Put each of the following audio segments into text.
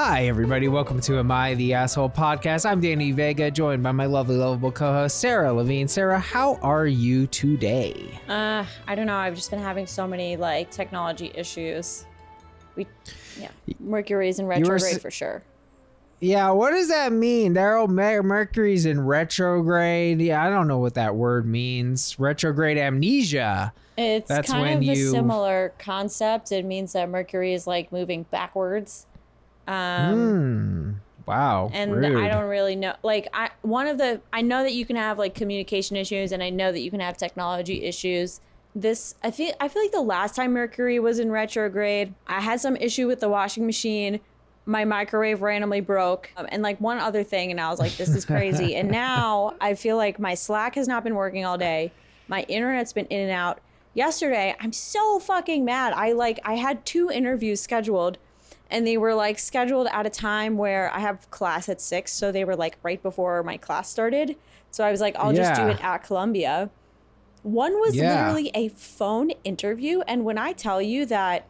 Hi, everybody. Welcome to Am I the Asshole podcast. I'm Danny Vega, joined by my lovely, lovable co-host, Sarah Levine. Sarah, how are you today? I don't know. I've just been having so many technology issues. Mercury's in retrograde for sure. Yeah, what does that mean? Mercury's in retrograde. Yeah, I don't know what that word means. Retrograde amnesia. That's kind of a similar concept. It means that Mercury is moving backwards. Wow. And rude. I don't really know. I know that you can have communication issues, and I know that you can have technology issues. I feel like the last time Mercury was in retrograde, I had some issue with the washing machine. My microwave randomly broke, and one other thing, and I was like, this is crazy. And now I feel like my Slack has not been working all day. My internet's been in and out. Yesterday, I'm so fucking mad. I had 2 interviews scheduled, and they were scheduled at a time where I have class at 6, so they were right before my class started. So I was like, I'll just do it at Columbia. One was literally a phone interview, and when I tell you that,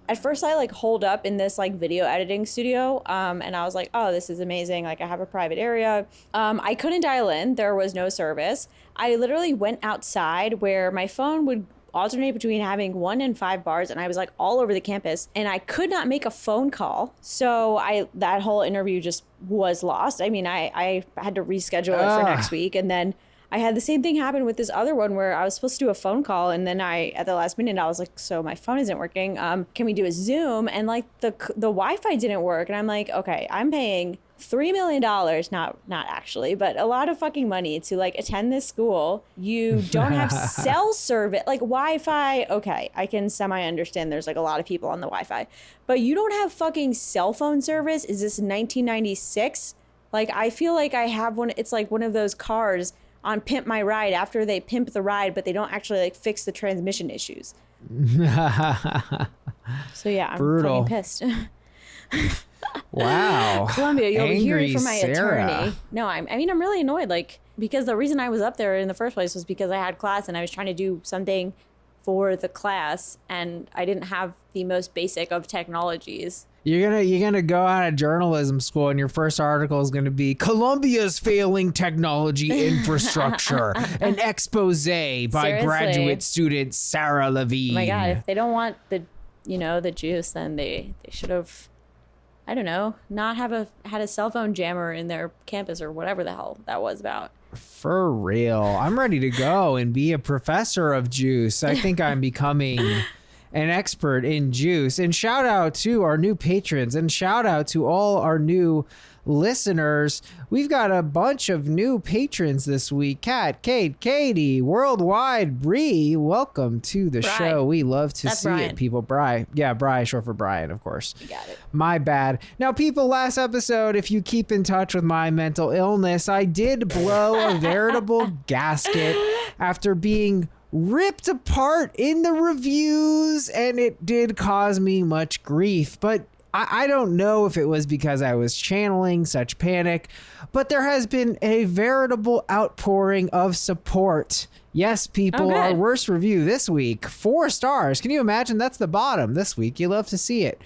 at first I holed up in this video editing studio, and I was like, oh, this is amazing. I have a private area. I couldn't dial in. There was no service. I literally went outside where my phone would alternate between having 1 and 5 bars, and I was all over the campus, and I could not make a phone call. So that whole interview just was lost. I mean, I had to reschedule it for next week, and then I had the same thing happen with this other one where I was supposed to do a phone call, and then at the last minute, I was like, so my phone isn't working. Can we do a Zoom? And the Wi-Fi didn't work. And I'm like, okay, I'm paying $3 million, not actually, but a lot of fucking money to attend this school. You don't have cell service, Wi-Fi. Okay, I can semi-understand there's a lot of people on the Wi-Fi, but you don't have fucking cell phone service. Is this 1996? I feel like I have one. It's one of those cars on Pimp My Ride after they pimp the ride, but they don't actually fix the transmission issues. So yeah, I'm brutal. fucking pissed. Wow. Columbia, you'll be hearing from my Sarah. attorney. No, I'm really annoyed. Because the reason I was up there in the first place was because I had class and I was trying to do something for the class, and I didn't have the most basic of technologies. You're gonna go out of journalism school, and your first article is gonna be Columbia's failing technology infrastructure, an expose by Seriously. graduate student Sarah Levine. Oh my God, if they don't want the juice, then they should have, I don't know, not had a cell phone jammer in their campus or whatever the hell that was about. For real. I'm ready to go and be a professor of juice. I think I'm becoming an expert in juice. And shout out to our new patrons, and shout out to all our new listeners. We've got a bunch of new patrons this week. Kat, Kate, Katie, Worldwide, Bree, welcome to the show. We love to see Brian. it, people. Bri. Yeah, Bri, short for Brian, of course. You got it. My bad. Now, people, last episode, if you keep in touch with my mental illness, I did blow a veritable gasket after being ripped apart in the reviews, and it did cause me much grief. But I don't know if it was because I was channeling such panic, but there has been a veritable outpouring of support. Yes, people, our worst review this week, 4 stars. Can you imagine? That's the bottom this week. You love to see it.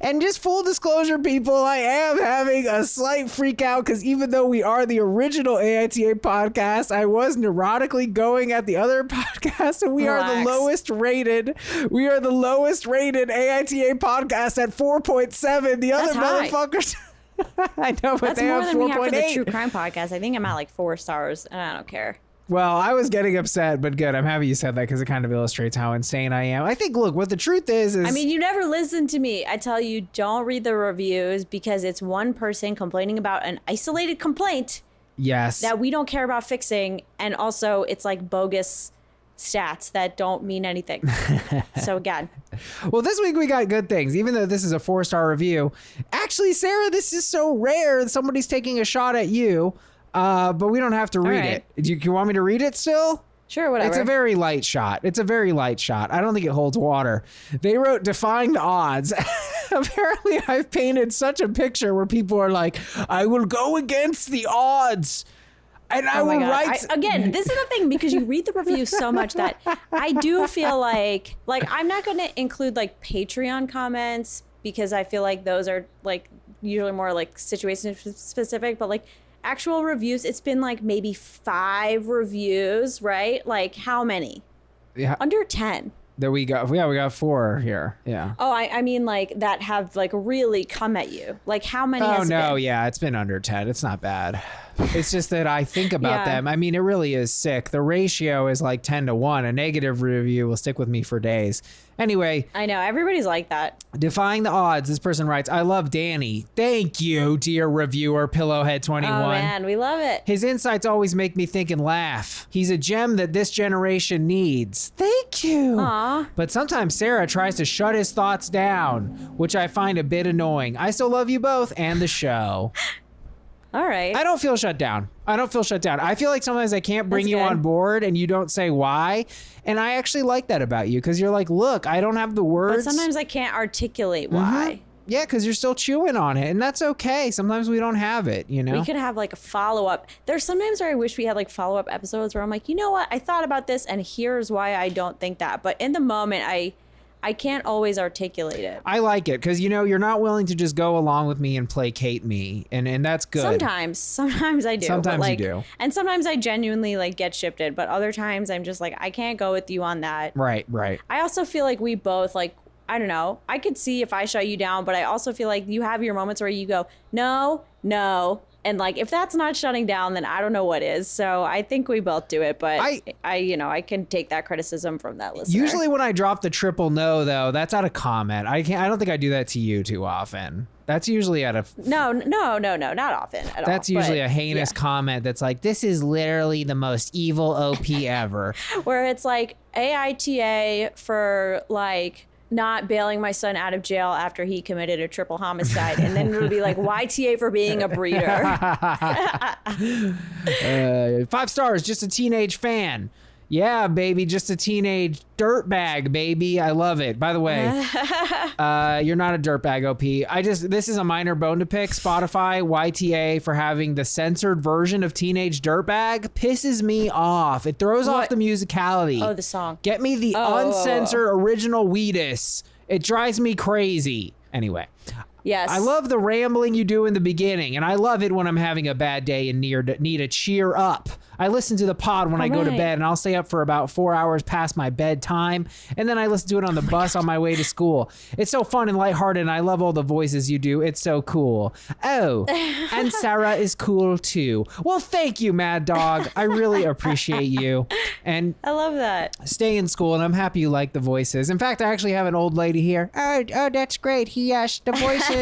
And just full disclosure, people, I am having a slight freak out because even though we are the original AITA podcast, I was neurotically going at the other podcast, and we are the lowest rated. We are the lowest rated AITA podcast at 4.7. The other motherfuckers. I know, but that's they more have than we have for 4.8. the true crime podcast. I think I'm at 4 stars, and I don't care. Well, I was getting upset, but good. I'm happy you said that because it kind of illustrates how insane I am. I think, look, what the truth is... I mean, you never listen to me. I tell you, don't read the reviews because it's one person complaining about an isolated complaint. Yes. That we don't care about fixing. And also, it's bogus stats that don't mean anything. So again. Well, this week we got good things, even though this is a 4-star review. Actually, Sarah, this is so rare that somebody's taking a shot at you. But we don't have to read it. Do you want me to read it still? Sure, whatever. It's a very light shot. I don't think it holds water. They wrote defying the odds. Apparently, I've painted such a picture where people are like, I will go against the odds. And I will write. Again, this is the thing, because you read the reviews so much that I do feel like I'm not going to include Patreon comments because I feel like those are usually more like situation specific, but like actual reviews, it's been like maybe 5 reviews, right? Like how many? Yeah. Under 10. There we go. Yeah, we got 4 here. Yeah. Oh, I mean like that have like really come at you. Like how many has it been? Yeah, it's been under 10. It's not bad. It's just that I think about them. I mean, it really is sick. The ratio is like 10 to 1. A negative review will stick with me for days. Anyway. I know. Everybody's like that. Defying the odds. This person writes, I love Danny. Thank you, dear reviewer, Pillowhead21. Oh, man. We love it. His insights always make me think and laugh. He's a gem that this generation needs. Thank you. Aw. But sometimes Sarah tries to shut his thoughts down, which I find a bit annoying. I still love you both and the show. All right. I don't feel shut down. I feel like sometimes I can't bring That's you good. on board and you don't say why. And I actually like that about you because you're like, look, I don't have the words. But sometimes I can't articulate why. Yeah, because you're still chewing on it. And that's okay. Sometimes we don't have it, you know? We could have like a follow-up. There's sometimes where I wish we had like follow-up episodes where I'm like, you know what? I thought about this and here's why I don't think that. But in the moment, I can't always articulate it. I like it because, you know, you're not willing to just go along with me and placate me. And that's good. Sometimes I do. Sometimes like, you do. And sometimes I genuinely like get shifted. But other times I'm just like, I can't go with you on that. Right. I also feel like we both like, I don't know. I could see if I shut you down, but I also feel like you have your moments where you go, no. And like, if that's not shutting down, then I don't know what is. So I think we both do it, but I can take that criticism from that listener. Usually when I drop the triple no, though, that's out of comment. I don't think I do that to you too often. That's usually out of... No, not often at all. That's usually a heinous comment that's like, this is literally the most evil OP ever. Where it's like AITA for like... not bailing my son out of jail after he committed a triple homicide, and then it'll be like YTA for being a breeder. 5 stars, just a teenage fan. Yeah, baby, just a teenage dirtbag, baby. I love it. By the way, you're not a dirtbag, OP. This is a minor bone to pick. Spotify, YTA for having the censored version of Teenage Dirtbag pisses me off. It throws off the musicality. Oh, the song. Get me the uncensored original Wheatus. It drives me crazy. Anyway. Yes. I love the rambling you do in the beginning, and I love it when I'm having a bad day and need a cheer up. I listen to the pod when I go to bed, and I'll stay up for about 4 hours past my bedtime, and then I listen to it on the bus on my way to school. It's so fun and lighthearted, and I love all the voices you do. It's so cool. Oh, and Sarah is cool too. Well, thank you, Mad Dog. I really appreciate you. And I love that. Stay in school, and I'm happy you like the voices. In fact, I actually have an old lady here. Oh, that's great. The voices.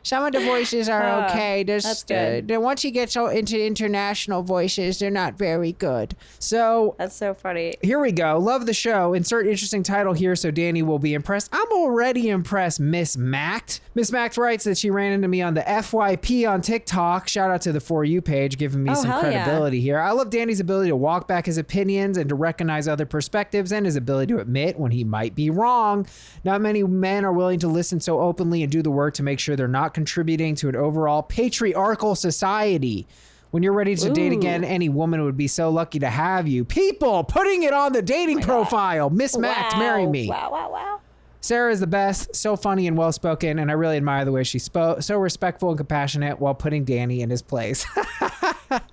Some of the voices are okay. That's good. Once you get into international voices, they're not very good. So that's so funny. Here we go. Love the show. Insert interesting title here so Danny will be impressed. I'm already impressed, Miss Mact. Miss Mact writes that she ran into me on the FYP on TikTok. Shout out to the For You page, giving me some credibility here. I love Danny's ability to walk back his opinions and to recognize other perspectives, and his ability to admit when he might be wrong. Not many men are willing to listen so openly and do the work to make sure they're not contributing to an overall patriarchal society. When you're ready to date again, any woman would be so lucky to have you. People putting it on the dating profile. Miss Mact, marry me. Wow. Sarah is the best, so funny and well-spoken, and I really admire the way she spoke. So respectful and compassionate while putting Danny in his place.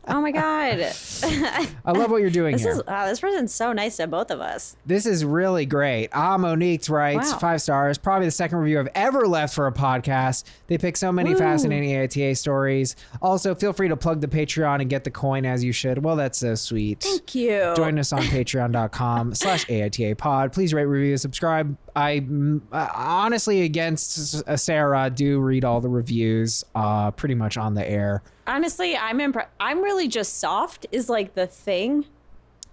Oh my God. I love what you're doing here. This person's so nice to both of us. This is really great. Monique writes, 5 stars. Probably the second review I've ever left for a podcast. They pick so many fascinating AITA stories. Also, feel free to plug the Patreon and get the coin as you should. Well, that's so sweet. Thank you. Join us on patreon.com/AITA pod. Please rate, review, subscribe. I honestly, against Sarah, do read all the reviews pretty much on the air. Honestly, I'm impressed. I'm really just soft is like the thing.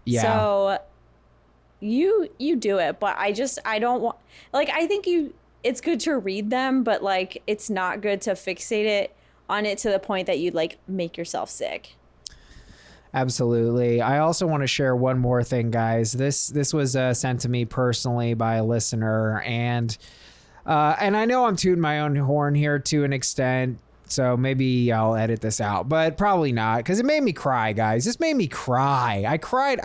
Yeah. So you do it, but I don't want, like, I think it's good to read them, but like, it's not good to fixate it on it to the point that you'd like make yourself sick. Absolutely. I also want to share one more thing, guys. This was sent to me personally by a listener, and I know I'm tooting my own horn here to an extent. So maybe I'll edit this out, but probably not, because it made me cry, guys. This made me cry. I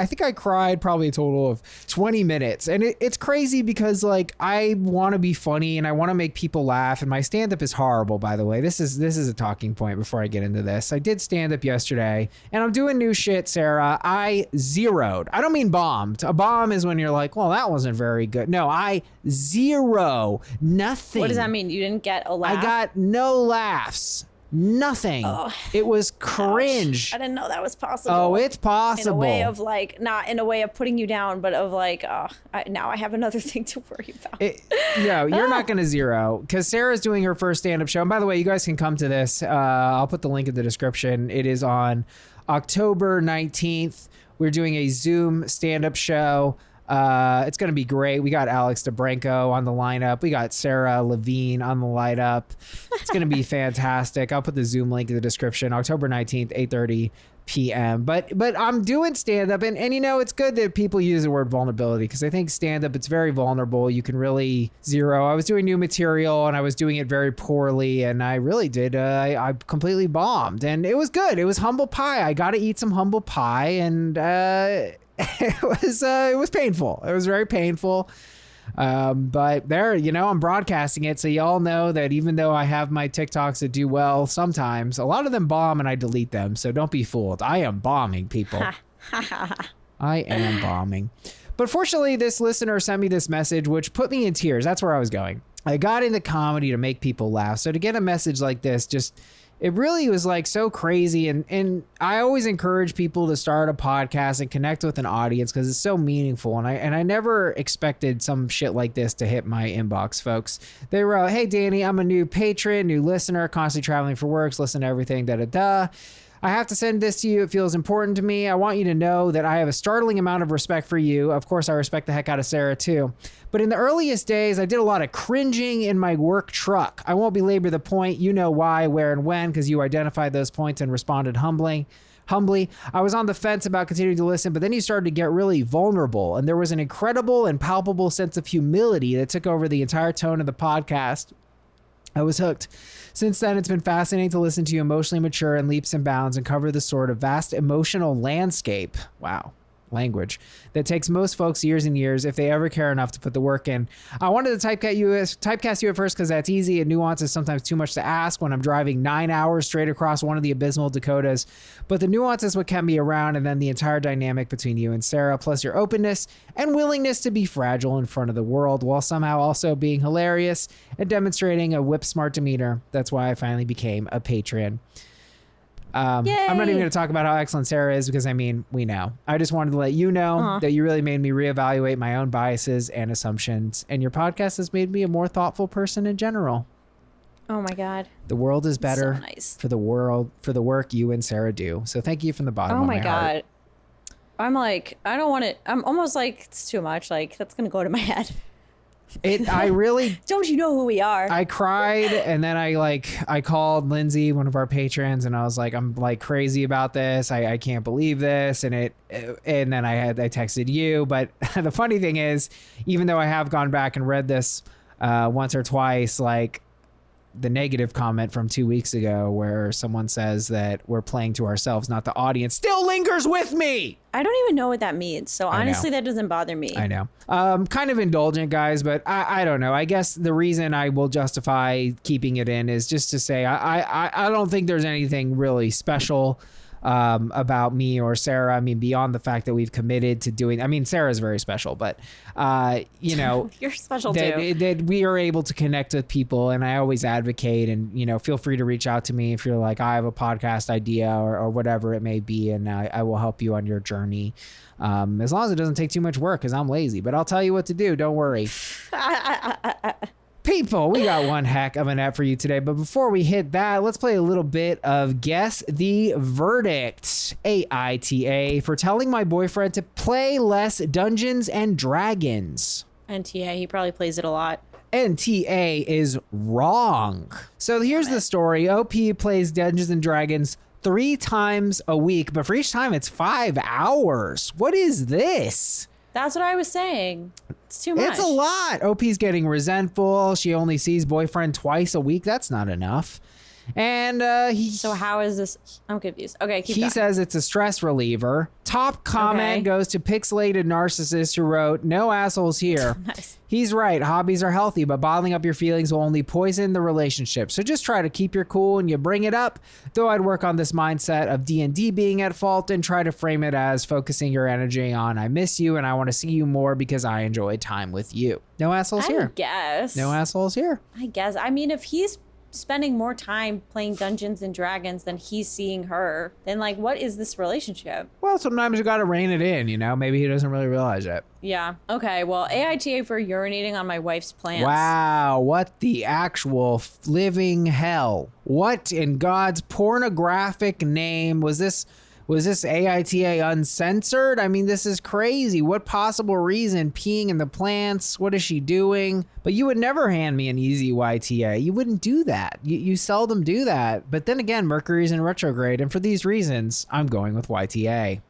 think I cried probably a total of 20 minutes. And it's crazy because like I want to be funny and I want to make people laugh. And my stand-up is horrible, by the way. This is a talking point before I get into this. I did stand-up yesterday and I'm doing new shit, Sarah. I zeroed. I don't mean bombed. A bomb is when you're like, well, that wasn't very good. No, I zero. Nothing. What does that mean? You didn't get a laugh? I got no laughs. Nothing. Oh, it was cringe. I didn't know that was possible. Oh, it's possible. In a way of like, not in a way of putting you down, but of like, now I have another thing to worry about. You're not going to zero, because Sarah's doing her first stand-up show. And by the way, you guys can come to this. I'll put the link in the description. It is on October 19th. We're doing a Zoom stand-up show. It's going to be great. We got Alex DeBranco on the lineup. We got Sarah Levine on the lineup. It's going to be fantastic. I'll put the Zoom link in the description. October 19th, 8:30 p.m. But I'm doing stand-up, and you know, it's good that people use the word vulnerability, because I think stand-up, it's very vulnerable. You can really zero. I was doing new material, and I was doing it very poorly, and I really did. I completely bombed, and it was good. It was humble pie. I got to eat some humble pie, and it was painful. It was very painful. But there, you know, I'm broadcasting it, so y'all know that even though I have my TikToks that do well, sometimes a lot of them bomb and I delete them. So don't be fooled. I am bombing, people. I am bombing. But fortunately, this listener sent me this message, which put me in tears. That's where I was going. I got into comedy to make people laugh. So to get a message like this, it really was like so crazy. And I always encourage people to start a podcast and connect with an audience, because it's so meaningful. And I never expected some shit like this to hit my inbox, folks. They wrote, "Hey, Danny, I'm a new patron, new listener, constantly traveling for work, listen to everything, da-da-da. I have to send this to you. It feels important to me. I want you to know that I have a startling amount of respect for you. Of course, I respect the heck out of Sarah too. But in the earliest days, I did a lot of cringing in my work truck. I won't belabor the point. You know why, where, and when, because you identified those points and responded humbly. I was on the fence about continuing to listen, but then you started to get really vulnerable, and there was an incredible and palpable sense of humility that took over the entire tone of the podcast. I was hooked. Since then, it's been fascinating to listen to you emotionally mature in leaps and bounds and cover the sort of vast emotional landscape. Wow. Language that takes most folks years and years if they ever care enough to put the work in. I wanted to typecast you at first because that's easy, and nuance is sometimes too much to ask when I'm driving 9 hours straight across one of the abysmal Dakotas. But the nuance is what kept me around, and then the entire dynamic between you and Sarah, plus your openness and willingness to be fragile in front of the world while somehow also being hilarious and demonstrating a whip-smart demeanor. That's why I finally became a patron. I'm not even going to talk about how excellent Sarah is, because I mean, we know. I just wanted to let you know that you really made me reevaluate my own biases and assumptions, and your podcast has made me a more thoughtful person in general. Oh my God. The world is better so nice. for the work you and Sarah do. So thank you from the bottom of my heart. Oh my God. I'm like, I don't want it. I'm almost like, it's too much. Like, that's going to go to my head. I really don't you know who we are? I cried, and then I called Lindsay, one of our patrons, and I was like, I'm like crazy about this. I can't believe this. And then I texted you. But the funny thing is, even though I have gone back and read this once or twice, like the negative comment from 2 weeks ago where someone says that we're playing to ourselves, not the audience, still lingers with me. I don't even know what that means. So honestly, that doesn't bother me. I know. Kind of indulgent, guys, but I don't know. I guess the reason I will justify keeping it in is just to say I don't think there's anything really special about me or Sarah. I mean, beyond the fact that we've committed to doing, I mean, Sarah's very special, but you know, you're special too. That we are able to connect with people, and I always advocate, and you know, feel free to reach out to me if you're like, I have a podcast idea or whatever it may be, and I will help you on your journey. As long as it doesn't take too much work, because I'm lazy, but I'll tell you what to do. Don't worry. People, we got one heck of an app for you today, but before we hit that, let's play a little bit of Guess the Verdict, AITA, for telling my boyfriend to play less Dungeons and Dragons. NTA, he probably plays it a lot. NTA is wrong. So here's the story. OP plays Dungeons and Dragons 3 times a week, but for each time it's 5 hours. What is this? That's what I was saying. It's too much. It's a lot. OP's getting resentful. She only sees boyfriend twice a week. That's not enough. And So how is this? I'm confused. Okay, keep he going. says it's a stress reliever. Top comment Okay. goes to Pixelated Narcissist, who wrote, "No assholes here." Nice. He's right. Hobbies are healthy, but bottling up your feelings will only poison the relationship. So just try to keep your cool when you bring it up. Though I'd work on this mindset of D&D being at fault and try to frame it as focusing your energy on I miss you and I want to see you more because I enjoy time with you. No assholes I here. guess. No assholes here. I guess. I mean, if he's spending more time playing Dungeons and Dragons than he's seeing her, then like, what is this relationship? Well, sometimes you got to rein it in, you know? Maybe he doesn't really realize it. Yeah. Okay. Well, AITA for urinating on my wife's plants. Wow, what the actual living hell? What in God's pornographic name was this? Was this AITA uncensored? I mean, this is crazy. What possible reason? Peeing in the plants? What is she doing? But you would never hand me an easy YTA. You wouldn't do that. You seldom do that. But then again, Mercury's in retrograde, and for these reasons, I'm going with YTA.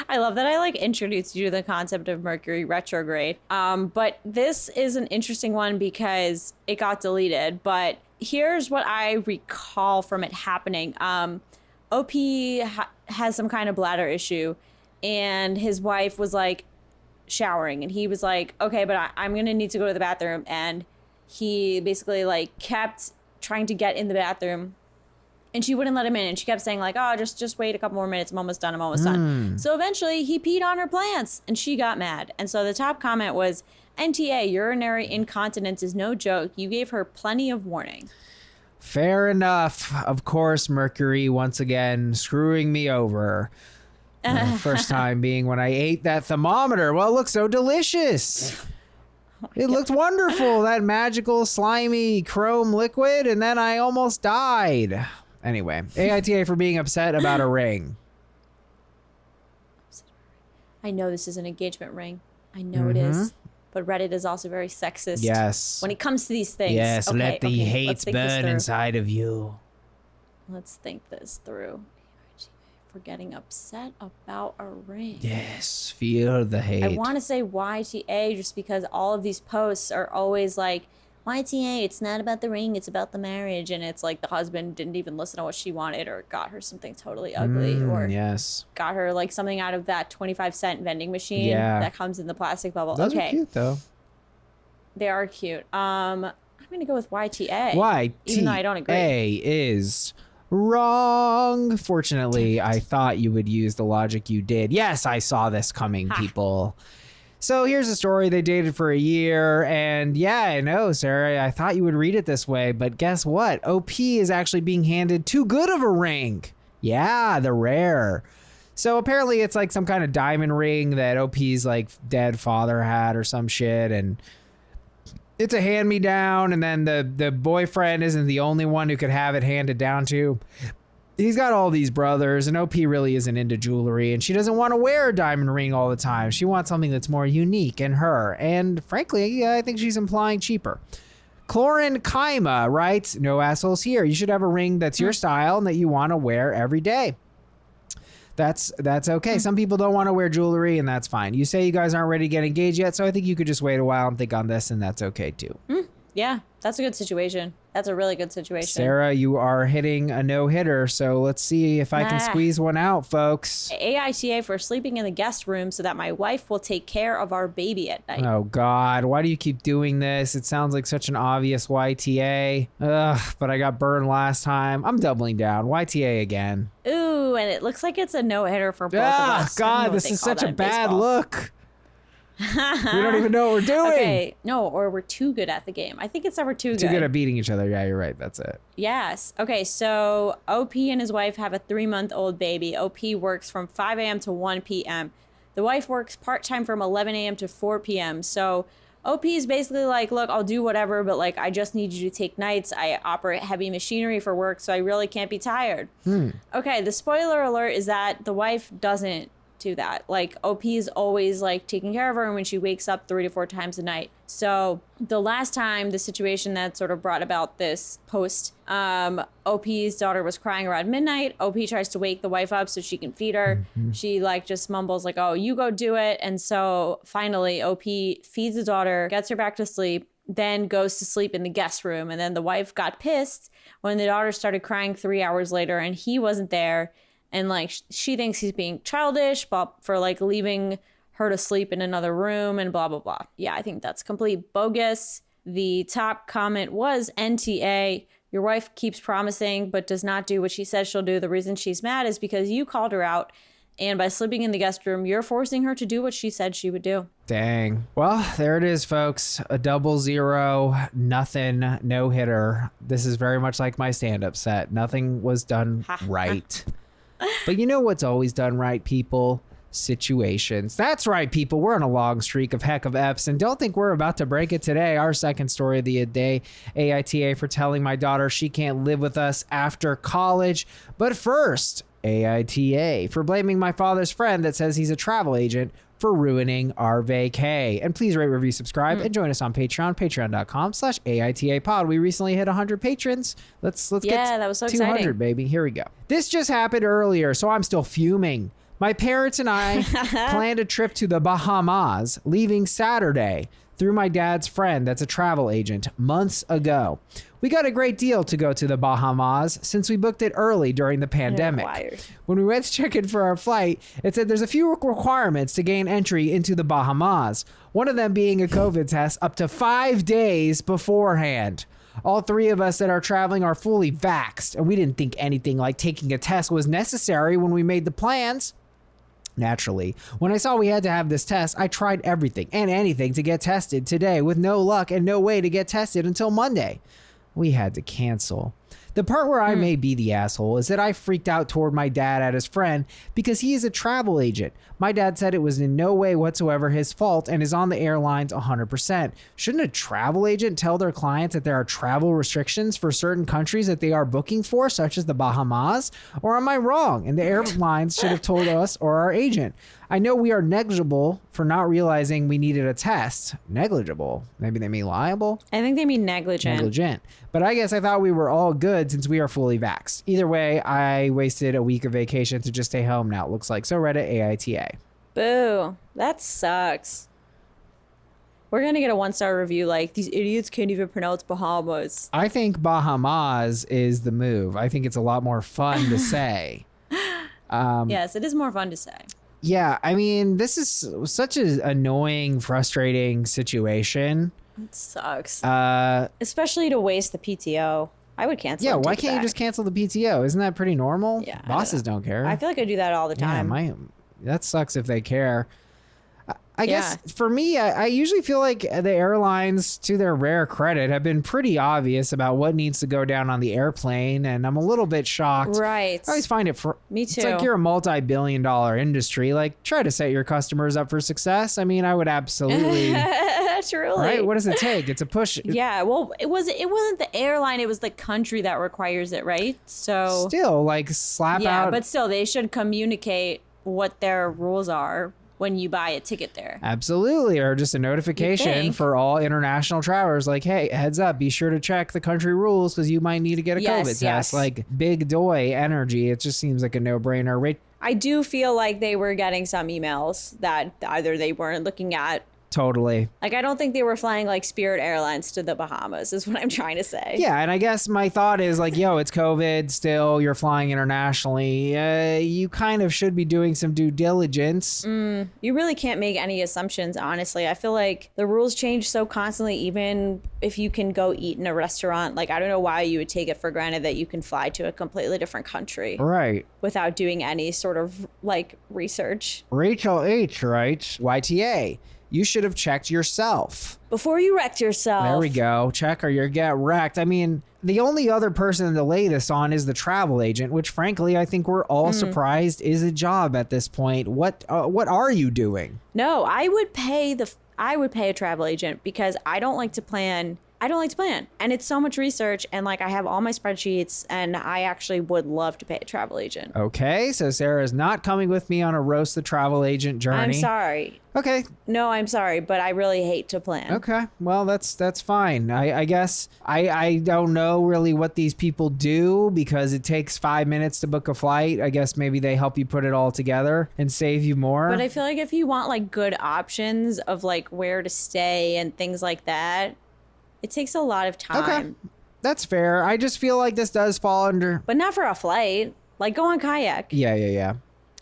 I love that I like introduced you to the concept of Mercury retrograde. But this is an interesting one because it got deleted. But here's what I recall from it happening. OP has some kind of bladder issue, and his wife was like showering, and he was like, okay, but I'm going to need to go to the bathroom. And he basically like kept trying to get in the bathroom, and she wouldn't let him in. And she kept saying like, oh, just wait a couple more minutes. I'm almost done. I'm almost done. So eventually he peed on her plants, and she got mad. And so the top comment was, NTA, urinary incontinence is no joke. You gave her plenty of warning. Fair enough. Of course, Mercury once again screwing me over. First time being when I ate that thermometer. Well, it looked so delicious. It looked wonderful, that magical, slimy chrome liquid, and then I almost died. Anyway, AITA for being upset about a ring. I know this is an engagement ring. I know it is. But Reddit is also very sexist. Yes. When it comes to these things. Yes, okay, let the hate let's think this burn through. inside of you. Let's think this through. For getting upset about a ring. Yes, feel the hate. I want to say YTA just because all of these posts are always like, YTA, it's not about the ring, it's about the marriage. And it's like the husband didn't even listen to what she wanted, or got her something totally ugly, or yes, got her like something out of that 25-cent vending machine that comes in the plastic bubble. Those okay. are cute though. They are cute. I'm going to go with YTA. YTA even though I don't agree. is wrong. Fortunately, I thought you would use the logic you did. Yes, I saw this coming, people. So here's a story. They dated for a year, and yeah, I know, Sarah, I thought you would read it this way, but guess what? OP is actually being handed too good of a ring. Yeah, the rare. So apparently it's like some kind of diamond ring that OP's like dead father had or some shit, and it's a hand-me-down, and then the boyfriend isn't the only one who could have it handed down to. He's got all these brothers, and OP really isn't into jewelry, and she doesn't want to wear a diamond ring all the time. She wants something that's more unique in her, and frankly, I think she's implying cheaper. Clorin Kaima writes, no assholes here. You should have a ring that's your style and that you want to wear every day. That's okay. Some people don't want to wear jewelry, and that's fine. You say you guys aren't ready to get engaged yet, so I think you could just wait a while and think on this, and that's okay too. Yeah, that's a good situation. That's a really good situation. Sarah, you are hitting a no-hitter, so let's see if I can squeeze one out, folks. AITA for sleeping in the guest room so that my wife will take care of our baby at night. Oh, God. Why do you keep doing this? It sounds like such an obvious YTA. Ugh, but I got burned last time. I'm doubling down. YTA again. Ooh, and it looks like it's a no-hitter for both of us. God, this is such a bad look. We don't even know what we're doing. Okay, no, or we're too good at the game. I think it's that we're too good. Too good at beating each other. Yeah, you're right. That's it. Yes. Okay, so OP and his wife have a 3-month-old baby. OP works from 5 a.m. to 1 p.m. The wife works part-time from 11 a.m. to 4 p.m. So OP is basically like, look, I'll do whatever, but like, I just need you to take nights. I operate heavy machinery for work, so I really can't be tired. Okay, the spoiler alert is that the wife doesn't do that. Like, OP is always like taking care of her, and when she wakes up 3 to 4 times a night. So the last time, the situation that sort of brought about this post, OP's daughter was crying around midnight. OP tries to wake the wife up so she can feed her. She like just mumbles like, oh, you go do it. And so finally OP feeds the daughter, gets her back to sleep. then goes to sleep in the guest room. And then the wife got pissed when the daughter started crying 3 hours later and he wasn't there. And like she thinks he's being childish for like leaving her to sleep in another room and blah, blah, blah. Yeah, I think that's complete bogus. The top comment was NTA. Your wife keeps promising but does not do what she says she'll do. The reason she's mad is because you called her out. And by sleeping in the guest room, you're forcing her to do what she said she would do. Dang. Well, there it is, folks. A 0-0, nothing, no hitter. This is very much like my stand-up set. Nothing was done right. But you know what's always done right, people? Situations. That's right, people. We're on a long streak of heck of F's, and don't think we're about to break it today. Our second story of the day, AITA for telling my daughter she can't live with us after college. But first, AITA for blaming my father's friend that says he's a travel agent for ruining our vacay. And please rate, review, subscribe, and join us on Patreon, patreon.com/AITA pod. We recently hit 100 patrons. Let's get that was so 200, exciting. baby. Here we go. This just happened earlier, so I'm still fuming. My parents and I planned a trip to the Bahamas, leaving Saturday through my dad's friend that's a travel agent months ago. We got a great deal to go to the Bahamas since we booked it early during the pandemic. When we went to check in for our flight, it said there's a few requirements to gain entry into the Bahamas, one of them being a COVID test up to 5 days beforehand. All three of us that are traveling are fully vaxxed, and we didn't think anything like taking a test was necessary when we made the plans. Naturally, when I saw we had to have this test, I tried everything and anything to get tested today with no luck and no way to get tested until Monday. We had to cancel. The part where I may be the asshole is that I freaked out toward my dad at his friend because he is a travel agent. My dad said it was in no way whatsoever his fault and is on the airlines 100%. Shouldn't a travel agent tell their clients that there are travel restrictions for certain countries that they are booking for, such as the Bahamas? Or am I wrong? And the airlines should have told us or our agent. I know we are negligible for not realizing we needed a test. Negligible? Maybe they mean liable? I think they mean negligent. But I guess I thought we were all good since we are fully vaxxed. Either way, I wasted a week of vacation to just stay home now, it looks like. So Reddit AITA. Boo. That sucks. We're going to get a 1-star review like, these idiots can't even pronounce Bahamas. I think Bahamas is the move. I think it's a lot more fun to say. Yes, it is more fun to say. Yeah, I mean, this is such an annoying, frustrating situation. It sucks. Especially to waste the PTO. I would cancel. Yeah, why can't you just cancel the PTO? Isn't that pretty normal? Yeah, Bosses don't care. I feel like I do that all the time. Yeah, that sucks if they care. I guess for me, I usually feel like the airlines, to their rare credit, have been pretty obvious about what needs to go down on the airplane, and I'm a little bit shocked. Right. I always find it me too. It's like you're a multi-billion-dollar industry. Like, try to set your customers up for success. I mean, I would absolutely. Truly. Right? What does it take? It's a push. Yeah. Well, it wasn't the airline. It was the country that requires it, right? So still, like, slap out. Yeah, but still, they should communicate what their rules are when you buy a ticket there. Absolutely. Or just a notification for all international travelers like, hey, heads up, be sure to check the country rules because you might need to get a COVID test. Like, big doy energy. It just seems like a no-brainer. I do feel like they were getting some emails that either they weren't looking at. Totally. Like, I don't think they were flying like Spirit Airlines to the Bahamas is what I'm trying to say. Yeah, and I guess my thought is like, yo, it's COVID still, you're flying internationally. You kind of should be doing some due diligence. You really can't make any assumptions, honestly. I feel like the rules change so constantly, even if you can go eat in a restaurant. Like, I don't know why you would take it for granted that you can fly to a completely different country. Right. Without doing any sort of like research. Rachel H. writes, YTA. You should have checked yourself. Before you wrecked yourself. There we go. Check or you get wrecked. I mean, the only other person to lay this on is the travel agent, which frankly, I think we're all surprised is a job at this point. What are you doing? No, I would pay a travel agent because I don't like to plan. And it's so much research, and like I have all my spreadsheets, and I actually would love to pay a travel agent. Okay, so Sarah is not coming with me on a roast the travel agent journey. I'm sorry. Okay. No, I'm sorry, but I really hate to plan. Okay, well that's fine. I guess I don't know really what these people do because it takes 5 minutes to book a flight. I guess maybe they help you put it all together and save you more. But I feel like if you want like good options of like where to stay and things like that, It takes a lot of time. Okay. That's fair. I just feel like this does fall under... But not for a flight. Like, go on kayak. Yeah.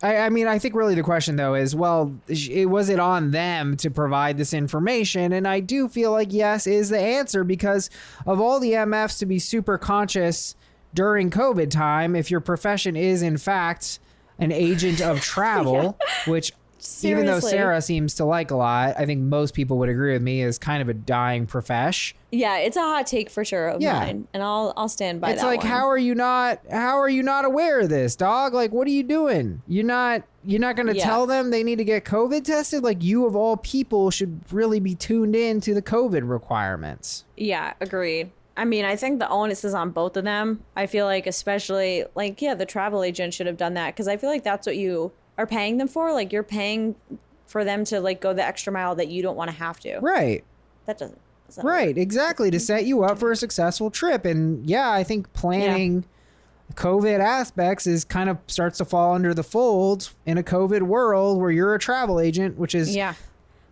I mean, I think really the question, though, is, well, was it on them to provide this information? And I do feel like yes is the answer, because of all the MFs to be super conscious during COVID time, if your profession is, in fact, an agent of travel, which... Seriously. Even though Sarah seems to like a lot, I think most people would agree with me, is kind of a dying profession. Yeah, it's a hot take for sure of mine, and I'll stand by that. It's like, one. how are you not aware of this, dog? Like, what are you doing? You're not going to tell them they need to get COVID tested? Like, you of all people should really be tuned in to the COVID requirements. Yeah, agreed. I mean, I think the onus is on both of them. I feel like especially like, the travel agent should have done that, because I feel like that's what you are paying them for. Like, you're paying for them to like go the extra mile that you don't want to have to. Right. That doesn't right, work. exactly, to set you up for a successful trip. And yeah, I think planning COVID aspects is kind of starts to fall under the fold in a COVID world where you're a travel agent, which is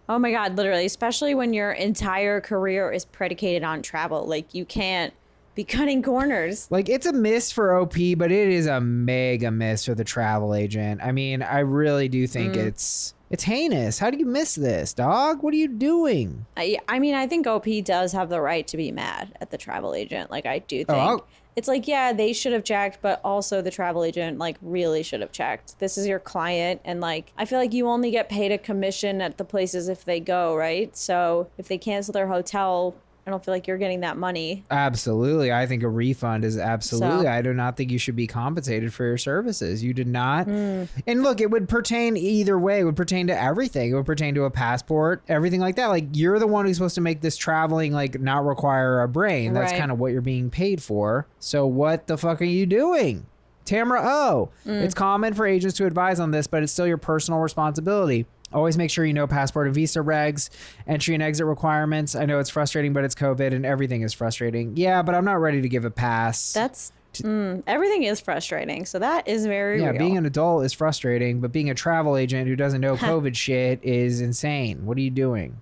oh my God, literally, especially when your entire career is predicated on travel. Like, you can't be cutting corners. Like, it's a miss for OP, but it is a mega miss for the travel agent. I mean, I really do think it's heinous. How do you miss this, dog? What are you doing? I mean, I think OP does have the right to be mad at the travel agent. Like, I do think it's like, they should have checked, but also the travel agent like really should have checked. This is your client, and like, I feel like you only get paid a commission at the places if they go, right? So if they cancel their hotel, I don't feel like you're getting that money. Absolutely. I think a refund is absolutely. I do not think you should be compensated for your services. You did not. And look, it would pertain either way. It would pertain to everything. It would pertain to a passport, everything like that. Like, you're the one who's supposed to make this traveling like not require a brain. That's kind of what you're being paid for. So what the fuck are you doing? Tamara it's common for agents to advise on this, but it's still your personal responsibility. Always make sure you know passport and visa regs, entry and exit requirements. I know it's frustrating, but it's COVID and everything is frustrating. Yeah, but I'm not ready to give a pass. That's everything is frustrating. So that is very real. Being an adult is frustrating, but being a travel agent who doesn't know COVID shit is insane. What are you doing?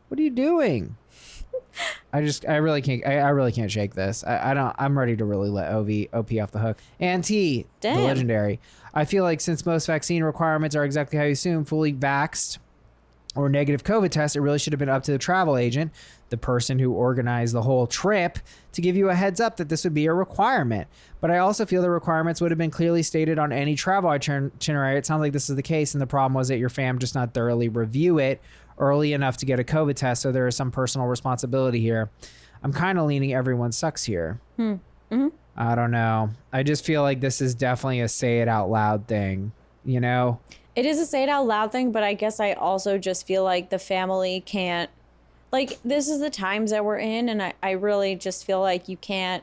I really can't shake this. I'm ready to really let OP off the hook. And the legendary. I feel like since most vaccine requirements are exactly how you assume, fully vaxxed or negative COVID test, it really should have been up to the travel agent, the person who organized the whole trip, to give you a heads up that this would be a requirement. But I also feel the requirements would have been clearly stated on any travel itinerary. It sounds like this is the case, and the problem was that your fam just not thoroughly review it early enough to get a COVID test, so there is some personal responsibility here. I'm kind of leaning everyone sucks here. I don't know. I just feel like this is definitely a say it out loud thing, you know? It is a say it out loud thing, but I guess I also just feel like the family can't, like, this is the times that we're in, and I really just feel like you can't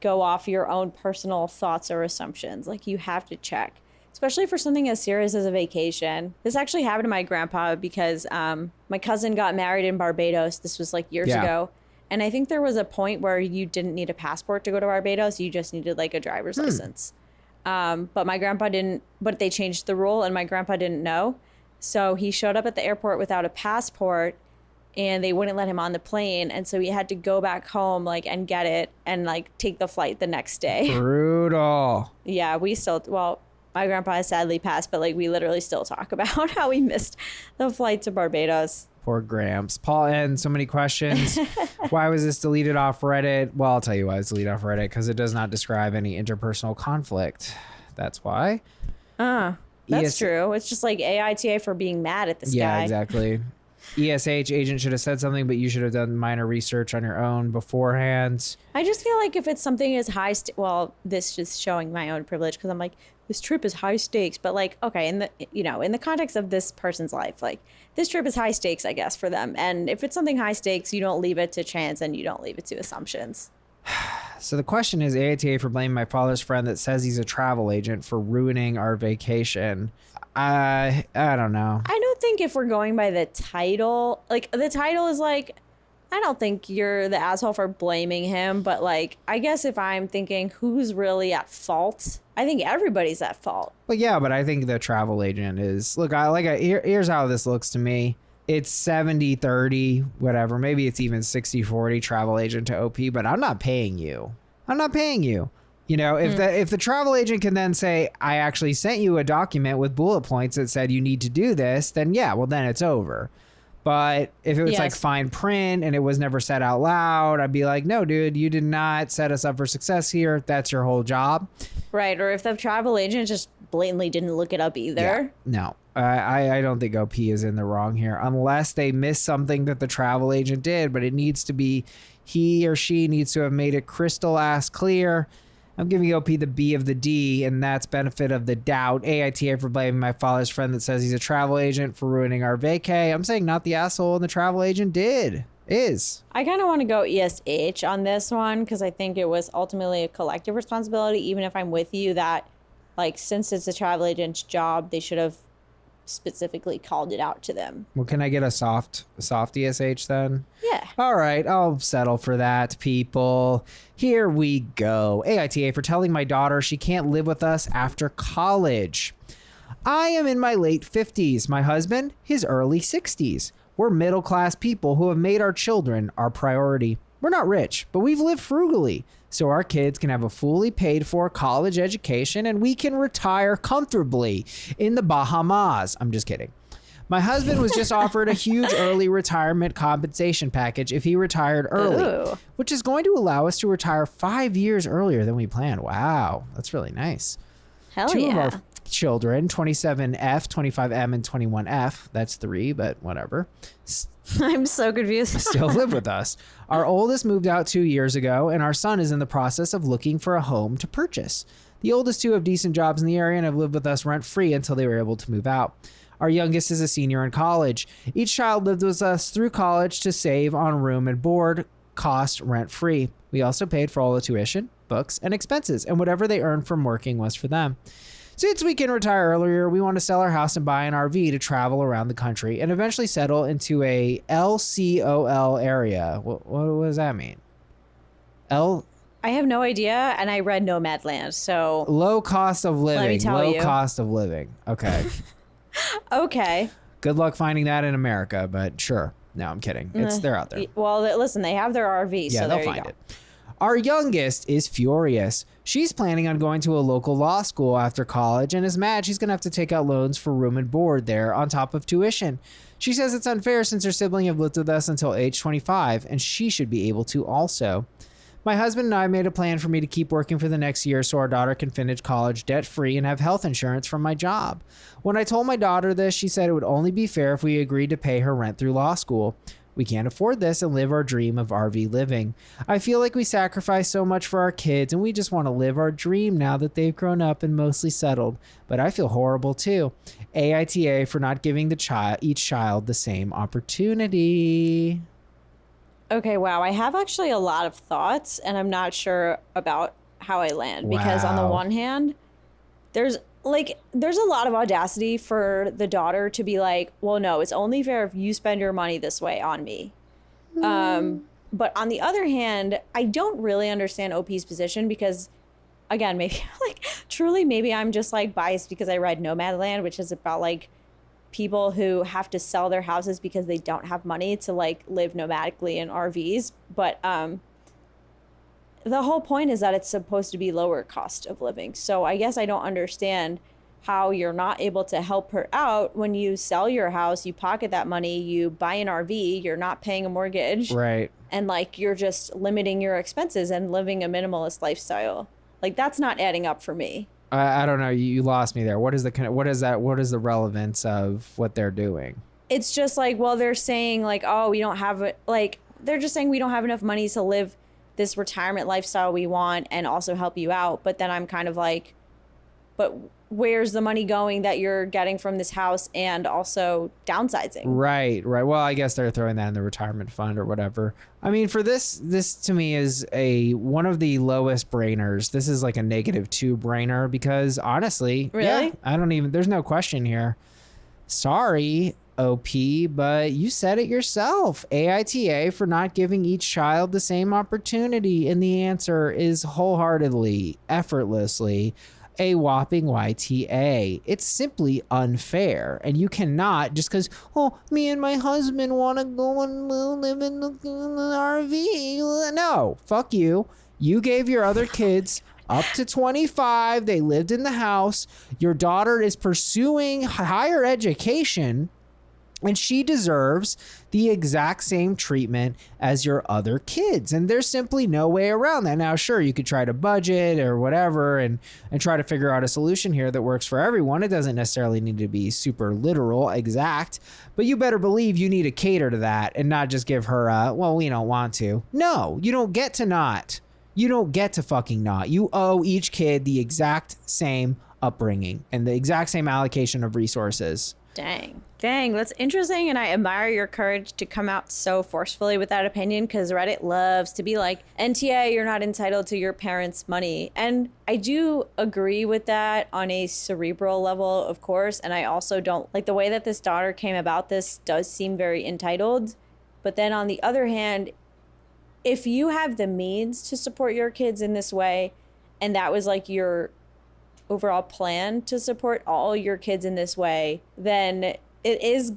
go off your own personal thoughts or assumptions. Like, you have to check, especially for something as serious as a vacation. This actually happened to my grandpa because my cousin got married in Barbados. This was like years ago. And I think there was a point where you didn't need a passport to go to Barbados. You just needed like a driver's license. But my grandpa didn't, but they changed the rule and my grandpa didn't know. So he showed up at the airport without a passport and they wouldn't let him on the plane. And so he had to go back home like and get it and like take the flight the next day. Brutal. Yeah, my grandpa has sadly passed, but like we literally still talk about how we missed the flight to Barbados. Poor Gramps. Paul N, so many questions. Why was this deleted off Reddit? Well, I'll tell you why it's deleted off Reddit, because it does not describe any interpersonal conflict. That's why. That's true. It's just like AITA for being mad at this guy. Yeah, exactly. ESH agent should have said something, but you should have done minor research on your own beforehand. I just feel like if it's something as high, this is showing my own privilege because I'm like, this trip is high stakes, but like, okay, in the context of this person's life, like this trip is high stakes, I guess, for them. And if it's something high stakes, you don't leave it to chance and you don't leave it to assumptions. So the question is, AITA for blaming my father's friend that says he's a travel agent for ruining our vacation. I don't know. I don't think if we're going by the title, like the title is like, I don't think you're the asshole for blaming him, but like, I guess if I'm thinking who's really at fault, I think everybody's at fault. But yeah, but I think the travel agent is, look, here's how this looks to me. it's 70-30, whatever. Maybe it's even 60-40 travel agent to OP, but I'm not paying you. I'm not paying you. You know, if the travel agent can then say, I actually sent you a document with bullet points that said you need to do this, then yeah, well, then it's over. But if it was like fine print and it was never said out loud, I'd be like, no, dude, you did not set us up for success here. That's your whole job. Right. Or if the travel agent just blatantly didn't look it up either. Yeah, no, I don't think OP is in the wrong here unless they missed something that the travel agent did, but it needs to be, he or she needs to have made it crystal ass clear. I'm giving OP the B of the D, and that's benefit of the doubt. AITA for blaming my father's friend that says he's a travel agent for ruining our vacay. I'm saying not the asshole and the travel agent is. I kind of want to go ESH on this one because I think it was ultimately a collective responsibility, even if I'm with you that, like, since it's a travel agent's job, they should have specifically called it out to them. Well, can I get a soft ESH then? Yeah. All right, I'll settle for that, people. Here we go. AITA for telling my daughter she can't live with us after college. I am in my late 50s. My husband, his early 60s. We're middle-class people who have made our children our priority. We're not rich, but we've lived frugally, so our kids can have a fully paid for college education and we can retire comfortably in the Bahamas. I'm just kidding. My husband was just offered a huge early retirement compensation package if he retired early, which is going to allow us to retire 5 years earlier than we planned. Wow, that's really nice. Hell Two yeah. of our children, 27F, 25M, and 21F, that's 3, but whatever, I'm so confused. still live with us. Our oldest moved out 2 years ago, and our son is in the process of looking for a home to purchase. The oldest two have decent jobs in the area and have lived with us rent-free until they were able to move out. Our youngest is a senior in college. Each child lived with us through college to save on room and board cost rent-free. We also paid for all the tuition, books, and expenses, and whatever they earned from working was for them. Since we can retire earlier, we want to sell our house and buy an RV to travel around the country and eventually settle into a LCOL area. What does that mean? I have no idea, and I read Nomadland, so... Low cost of living. Let me tell you. Cost of living. Okay. Okay. Good luck finding that in America, but sure. No, I'm kidding. They're out there. Well, listen, they have their RV, Yeah, so they'll there you find go. it. Our youngest is furious. She's planning on going to a local law school after college and is mad she's going to have to take out loans for room and board there on top of tuition. She says it's unfair since her sibling have lived with us until age 25 and she should be able to also. My husband and I made a plan for me to keep working for the next year so our daughter can finish college debt-free and have health insurance from my job. When I told my daughter this, she said it would only be fair if we agreed to pay her rent through law school. We can't afford this and live our dream of RV living. I feel like we sacrifice so much for our kids and we just want to live our dream now that they've grown up and mostly settled. But I feel horrible too. AITA for not giving each child the same opportunity. Okay, wow. I have actually a lot of thoughts, and I'm not sure about how I land. Because on the Wow. one hand, there's a lot of audacity for the daughter to be like, well, no, it's only fair if you spend your money this way on me. But on the other hand, I don't really understand OP's position because, again, maybe truly maybe I'm just like biased because I read Nomadland, which is about like people who have to sell their houses because they don't have money to like live nomadically in RVs. But the whole point is that it's supposed to be lower cost of living. So I guess I don't understand how you're not able to help her out when you sell your house, you pocket that money, you buy an RV, you're not paying a mortgage. Right. And like you're just limiting your expenses and living a minimalist lifestyle. Like that's not adding up for me. I don't know. You lost me there. What is the relevance of what they're doing? It's just like, well, they're saying like, oh, we don't have it. Like they're just saying we don't have enough money to live this retirement lifestyle we want and also help you out. But then I'm kind of like, but where's the money going that you're getting from this house and also downsizing? Right. Well, I guess they're throwing that in the retirement fund or whatever. I mean, for this to me is one of the lowest brainers. This is like a -2 brainer because honestly, Really? yeah, there's no question here. Sorry, OP, but you said it yourself. AITA for not giving each child the same opportunity. And the answer is wholeheartedly, effortlessly, a whopping YTA. It's simply unfair. And you cannot, just because, oh, me and my husband want to go and live in the RV. No, fuck you. You gave your other kids up to 25. They lived in the house. Your daughter is pursuing higher education, and she deserves the exact same treatment as your other kids. And there's simply no way around that. Now, sure, you could try to budget or whatever and try to figure out a solution here that works for everyone. It doesn't necessarily need to be super literal, exact, but you better believe you need to cater to that and not just give her well, we don't want to. No, you don't get to not. You don't get to fucking not. You owe each kid the exact same upbringing and the exact same allocation of resources. Dang, that's interesting, and I admire your courage to come out so forcefully with that opinion, because Reddit loves to be like, NTA, you're not entitled to your parents' money. And I do agree with that on a cerebral level, of course, and I also don't like the way that this daughter came about. This does seem very entitled, but then on the other hand, if you have the means to support your kids in this way, and that was like your overall plan to support all your kids in this way, then it is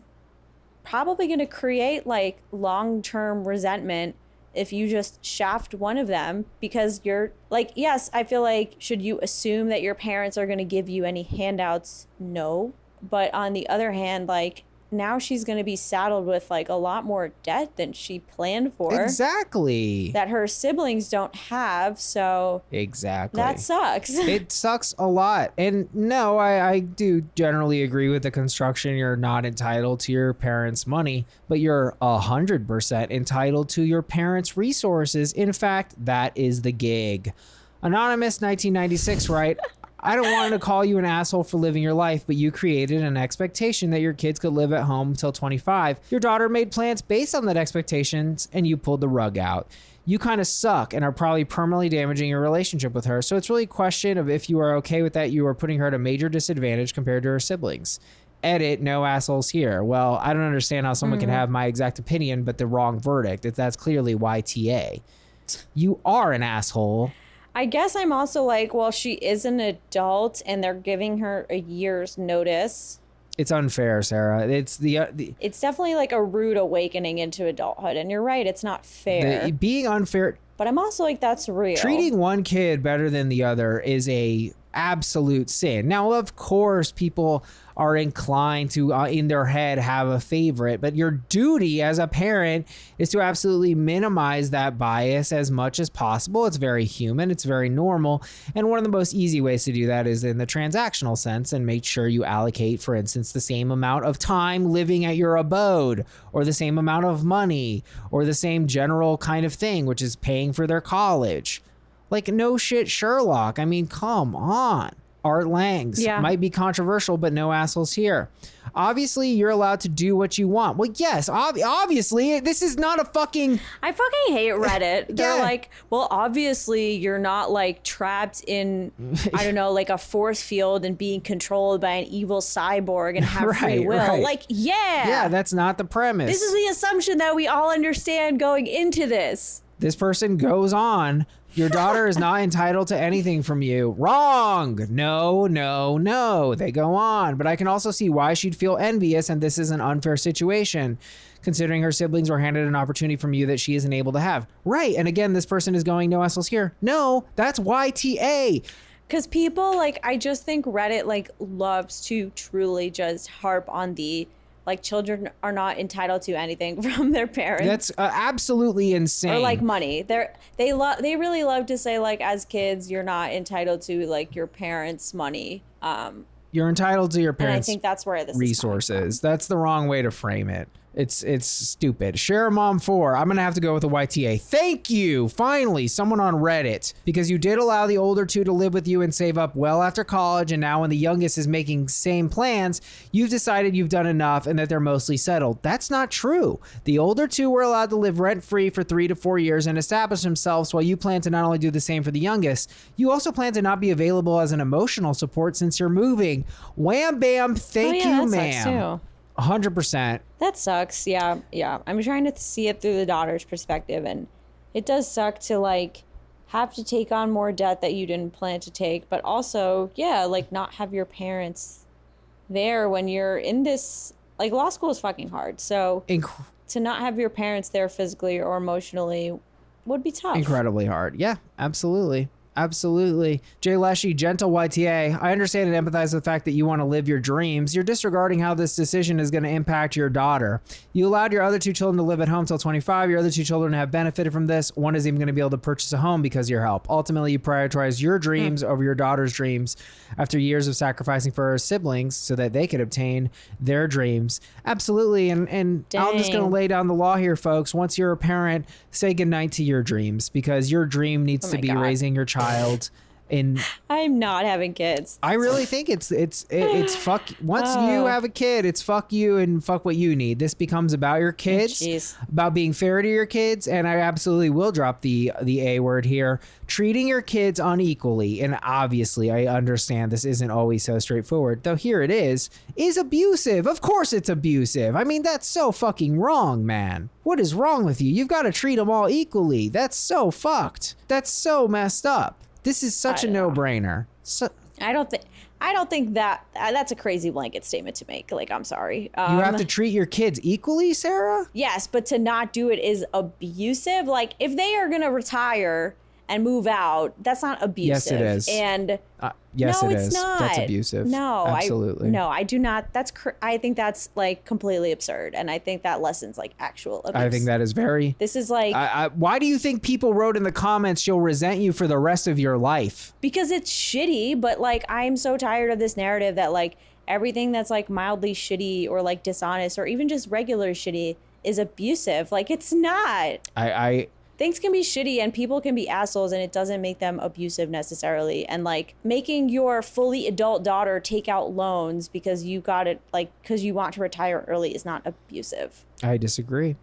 probably going to create like long-term resentment if you just shaft one of them, because you're like, yes, I feel like, should you assume that your parents are going to give you any handouts? No. But on the other hand, like, now she's going to be saddled with like a lot more debt than she planned for. Exactly. That her siblings don't have. So exactly. That sucks. It sucks a lot. And no, I do generally agree with the construction. You're not entitled to your parents' money, but you're 100% entitled to your parents' resources. In fact, that is the gig. Anonymous 1996, right? I don't want to call you an asshole for living your life, but you created an expectation that your kids could live at home until 25. Your daughter made plans based on that expectations, and you pulled the rug out. You kind of suck and are probably permanently damaging your relationship with her. So it's really a question of if you are okay with that, you are putting her at a major disadvantage compared to her siblings. Edit, no assholes here. Well, I don't understand how someone can have my exact opinion, but the wrong verdict. That's clearly YTA. You are an asshole. I guess I'm also like, well, she is an adult and they're giving her a year's notice. It's unfair, Sarah. It's it's definitely like a rude awakening into adulthood. And you're right, it's not fair. Being unfair. But I'm also like, that's real. Treating one kid better than the other is a absolute sin. Now, of course, people are inclined to, in their head, have a favorite, but your duty as a parent is to absolutely minimize that bias as much as possible. It's very human. It's very normal. And one of the most easy ways to do that is in the transactional sense, and make sure you allocate, for instance, the same amount of time living at your abode, or the same amount of money, or the same general kind of thing, which is paying for their college. Like, no shit, Sherlock. I mean, come on. Art Langs. Yeah. Might be controversial, but no assholes here. Obviously, you're allowed to do what you want. Well, yes, obviously, this is not a fucking... I fucking hate Reddit. They're Yeah. like, well, obviously, you're not like trapped in, I don't know, like a force field and being controlled by an evil cyborg and have free will. Right. Like, yeah. Yeah, that's not the premise. This is the assumption that we all understand going into this. This person goes on. Your daughter is not entitled to anything from you. Wrong. No. They go on. But I can also see why she'd feel envious, and this is an unfair situation, considering her siblings were handed an opportunity from you that she isn't able to have. Right. And again, this person is going, no assholes here. No, that's YTA. Because people, like, I just think Reddit, like, loves to truly just harp on the... like, children are not entitled to anything from their parents. That's absolutely insane. Or like money. They really love to say, like, as kids, you're not entitled to like your parents' money. You're entitled to your And I parents' think that's where this resources. That's the wrong way to frame it. It's stupid. Share Mom 4. I'm going to have to go with a YTA. Thank you. Finally, someone on Reddit. Because you did allow the older two to live with you and save up well after college. And now when the youngest is making same plans, you've decided you've done enough and that they're mostly settled. That's not true. The older two were allowed to live rent-free for 3 to 4 years and establish themselves, while you plan to not only do the same for the youngest, you also plan to not be available as an emotional support since you're moving. Wham bam. Thank you, that ma'am. sucks too. 100%. That sucks. Yeah. I'm trying to see it through the daughter's perspective, and it does suck to like have to take on more debt that you didn't plan to take, but also, yeah, like not have your parents there when you're in this, like law school is fucking hard. So to not have your parents there physically or emotionally would be tough. Incredibly hard. Yeah, absolutely. Absolutely. Jay Leshy, gentle YTA. I understand and empathize with the fact that you want to live your dreams. You're disregarding how this decision is going to impact your daughter. You allowed your other 2 children to live at home till 25. Your other 2 children have benefited from this. One is even going to be able to purchase a home because of your help. Ultimately, you prioritize your dreams over your daughter's dreams after years of sacrificing for her siblings so that they could obtain their dreams. Absolutely. And I'm just going to lay down the law here, folks. Once you're a parent, say goodnight to your dreams because your dream needs to be raising your child. I'm not having kids. I really think it's fuck. Once you have a kid, it's fuck you and fuck what you need. This becomes about your kids, about being fair to your kids, and I absolutely will drop the A word here. Treating your kids unequally, and obviously I understand this isn't always so straightforward, though here it is abusive. Of course it's abusive. I mean, that's so fucking wrong, man. What is wrong with you? You've got to treat them all equally. That's so fucked. That's so messed up. This is such a no-brainer. So, I don't think that's a crazy blanket statement to make. Like, I'm sorry. You have to treat your kids equally, Sarah? Yes, but to not do it is abusive. Like, if they are going to retire and move out, that's not abusive. Yes, it is. And yes, no, it it's is. not. That's abusive. No, absolutely. I do not. I think that's like completely absurd, and I think that lessens like actual abuse. I think that is very. This is like. Why do you think people wrote in the comments she'll resent you for the rest of your life? Because it's shitty, but like I'm so tired of this narrative that like everything that's like mildly shitty or like dishonest or even just regular shitty is abusive. Like it's not. Things can be shitty and people can be assholes and it doesn't make them abusive necessarily. And like making your fully adult daughter take out loans because you got it, like because you want to retire early is not abusive. I disagree.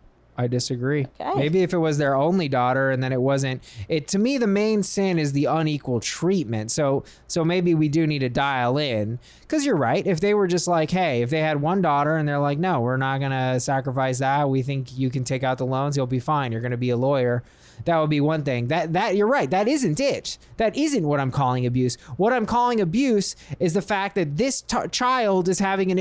Okay. Maybe if it was their only daughter and then it wasn't, to me, the main sin is the unequal treatment. So maybe we do need to dial in because you're right. If they were just like, hey, if they had one daughter and they're like, no, we're not going to sacrifice that. We think you can take out the loans. You'll be fine. You're going to be a lawyer. That would be one thing. That you're right. That isn't it. That isn't what I'm calling abuse. What I'm calling abuse is the fact that this child is having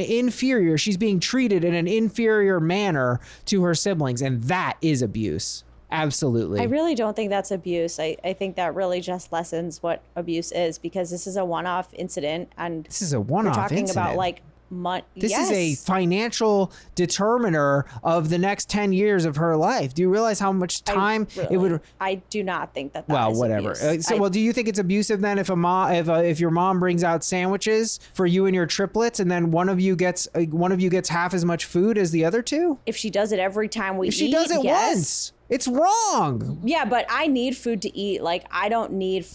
she's being treated in an inferior manner to her siblings. And that is abuse. Absolutely. I really don't think that's abuse. I think that really just lessens what abuse is because this is a one-off incident. And this is a one-off talking incident. about like This is a financial determiner of the next 10 years of her life. Do you realize how much time it would? I do not think that. Well, is whatever. Abuse. Do you think it's abusive then if if your mom brings out sandwiches for you and your triplets, and then one of you gets half as much food as the other two? If she does it every time we eat, if she does it once, it's wrong. Yeah, but I need food to eat. Like I don't need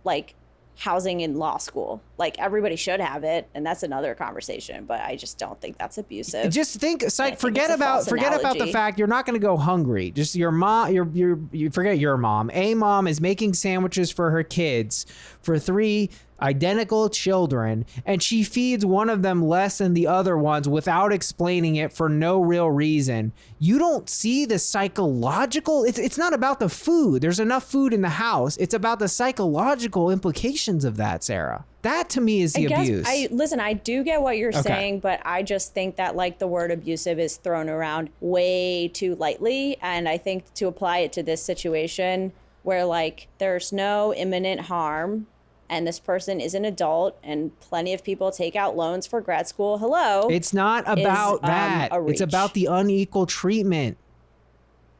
like housing in law school. Like everybody should have it, and that's another conversation, but I just don't think that's abusive. Just forget about the fact you're not going to go hungry. Just your mom, you forget your mom. A mom is making sandwiches for her kids for 3 identical children, and she feeds one of them less than the other ones without explaining it for no real reason. You don't see the psychological. It's not about the food. There's enough food in the house. It's about the psychological implications of that, Sarah. That to me is the abuse. Listen, I do get what you're saying, but I just think that like the word abusive is thrown around way too lightly. And I think to apply it to this situation where like there's no imminent harm and this person is an adult and plenty of people take out loans for grad school. Hello. It's not about that. It's about the unequal treatment.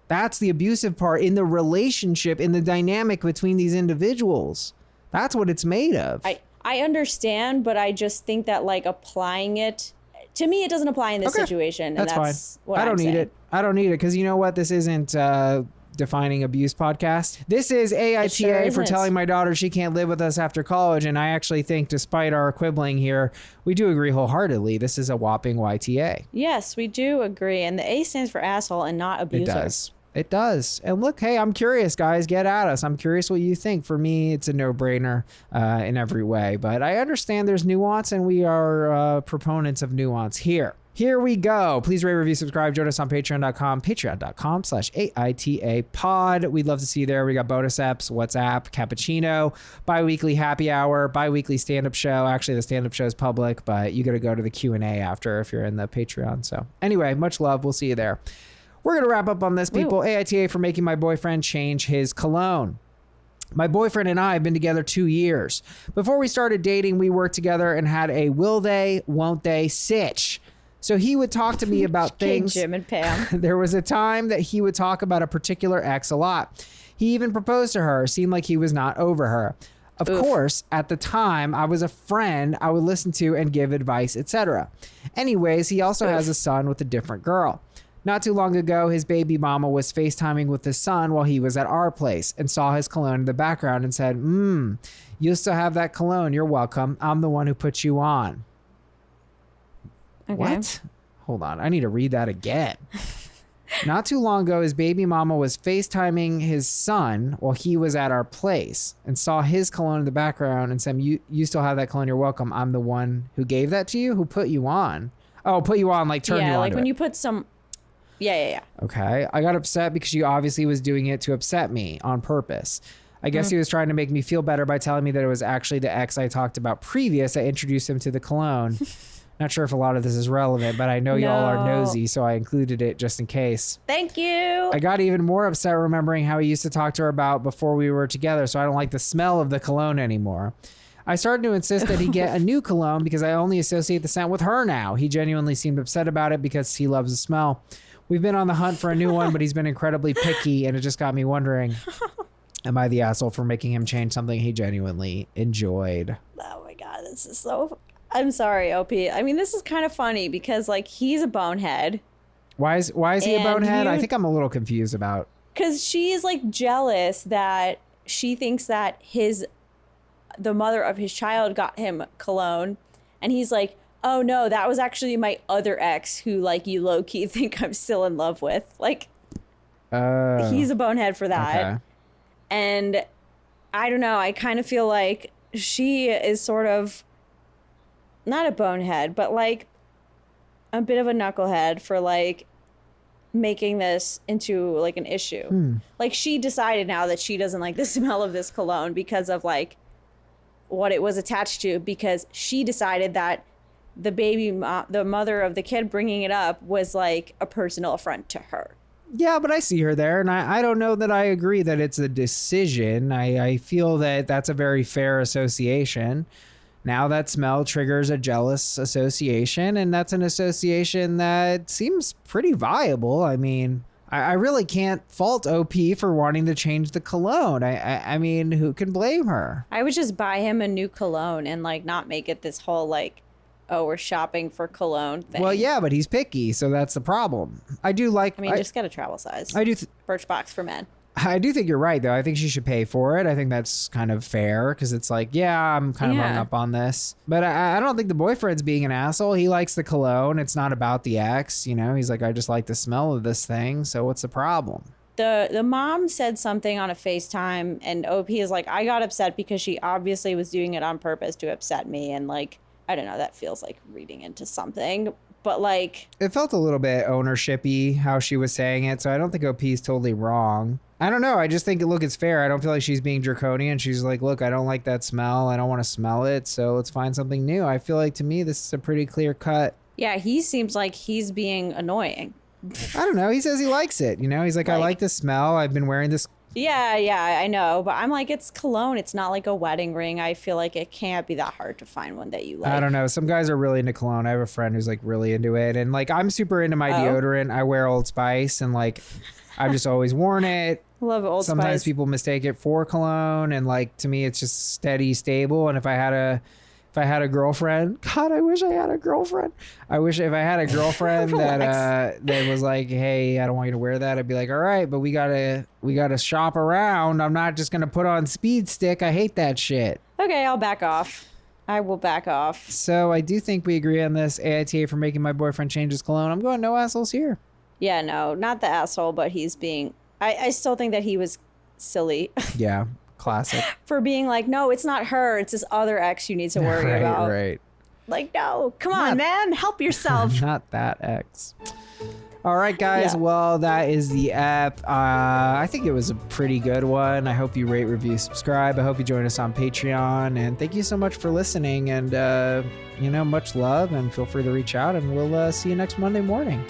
That's the abusive part in the relationship, in the dynamic between these individuals. That's what it's made of. I understand, but I just think that like applying it to me, it doesn't apply in this situation. And that's fine. I don't need it. I don't need it because you know what? This isn't defining abuse podcast. This is AITA for telling my daughter she can't live with us after college. And I actually think despite our quibbling here, we do agree wholeheartedly. This is a whopping YTA. Yes, we do agree. And the A stands for asshole and not abuser. It does. It does. And look, hey, I'm curious, guys. Get at us. I'm curious what you think. For me, it's a no-brainer in every way. But I understand there's nuance, and we are proponents of nuance here. Here we go. Please rate, review, subscribe. Join us on patreon.com/AITA pod. We'd love to see you there. We got bonus apps, WhatsApp, cappuccino, bi-weekly happy hour, bi-weekly stand-up show. Actually, the stand-up show is public, but you got to go to the Q&A after if you're in the Patreon. So anyway, much love. We'll see you there. We're going to wrap up on this, people. Ooh. AITA for making my boyfriend change his cologne. My boyfriend and I have been together 2 years. Before we started dating, we worked together and had a will they, won't they sitch. So he would talk to me about things. Jim and Pam. There was a time that he would talk about a particular ex a lot. He even proposed to her, seemed like he was not over her. Of course, at the time, I was a friend I would listen to and give advice, etc. Anyways, he also has a son with a different girl. Not too long ago, his baby mama was FaceTiming with his son while he was at our place and saw his cologne in the background and said, you still have that cologne. You're welcome. I'm the one who put you on. Okay. What? Hold on. I need to read that again. Not too long ago, his baby mama was FaceTiming his son while he was at our place and saw his cologne in the background and said, you still have that cologne. You're welcome. I'm the one who gave that to you, who put you on. Oh, put you on, like turn you on. Yeah, like when you put some... Yeah. Okay. I got upset because she obviously was doing it to upset me on purpose. I guess he was trying to make me feel better by telling me that it was actually the ex I talked about previous that introduced him to the cologne. Not sure if a lot of this is relevant, but I know y'all are nosy, so I included it just in case. Thank you. I got even more upset remembering how he used to talk to her about before we were together, so I don't like the smell of the cologne anymore. I started to insist that he get a new cologne because I only associate the scent with her now. He genuinely seemed upset about it because he loves the smell. We've been on the hunt for a new one, but he's been incredibly picky, and it just got me wondering, am I the asshole for making him change something he genuinely enjoyed? Oh my God, this is so... I'm sorry, OP. I mean, this is kind of funny because, like, he's a bonehead. Why is he a bonehead? I think I'm a little confused about. Because she's, like, jealous that she thinks that the mother of his child got him cologne. And he's like, oh, no, that was actually my other ex who, like, you low-key think I'm still in love with. Like, he's a bonehead for that. Okay. And I don't know. I kind of feel like she is sort of... not a bonehead, but like a bit of a knucklehead for like making this into like an issue. Like she decided now that she doesn't like the smell of this cologne because of like what it was attached to, because she decided that the mother of the kid bringing it up was like a personal affront to her. Yeah, but I see her there, and I don't know that I agree that it's a decision. I feel that that's a very fair association. Now that smell triggers a jealous association, and that's an association that seems pretty viable. I mean, I really can't fault OP for wanting to change the cologne. I mean, who can blame her? I would just buy him a new cologne and like not make it this whole like, oh, we're shopping for cologne thing. Well, yeah, but he's picky, so that's the problem. Just get a travel size. Birchbox for men. I do think you're right, though. I think she should pay for it. I think that's kind of fair because it's like, yeah, I'm kind of hung up on this. But I don't think the boyfriend's being an asshole. He likes the cologne. It's not about the ex. You know, he's like, I just like the smell of this thing. So what's the problem? The mom said something on a FaceTime and OP is like, I got upset because she obviously was doing it on purpose to upset me. And like, I don't know, that feels like reading into something. But like... it felt a little bit ownership-y how she was saying it. So I don't think OP is totally wrong. I don't know. I just think, look, it's fair. I don't feel like she's being draconian. She's like, look, I don't like that smell. I don't want to smell it. So let's find something new. I feel like to me, this is a pretty clear cut. Yeah, he seems like he's being annoying. I don't know. He says he likes it. You know, he's like, I like the smell. I've been wearing this. Yeah, I know. But I'm like, it's cologne. It's not like a wedding ring. I feel like it can't be that hard to find one that you like. I don't know. Some guys are really into cologne. I have a friend who's like really into it. And like, I'm super into my deodorant. I wear Old Spice and like, I've just always worn it. Love Old Spice. Sometimes people mistake it for cologne. And like, to me, it's just steady, stable. And if I had a girlfriend, God, I wish I had a girlfriend. I wish if I had a girlfriend that was like, hey, I don't want you to wear that. I'd be like, all right, but we gotta shop around. I'm not just gonna put on Speed Stick. I hate that shit. Okay, I'll back off. I will back off. So I do think we agree on this. AITA for making my boyfriend change his cologne. I'm going no assholes here. Yeah, no, not the asshole, but he's being. I still think that he was silly. Yeah. Classic. For being like, no, it's not her. It's this other ex you need to worry about. Right. Like, no, come on, man, help yourself. Not that X. All right, guys. Yeah. Well, that is the app. I think it was a pretty good one. I hope you rate, review, subscribe. I hope you join us on Patreon. And thank you so much for listening. And, much love. And feel free to reach out. And we'll see you next Monday morning.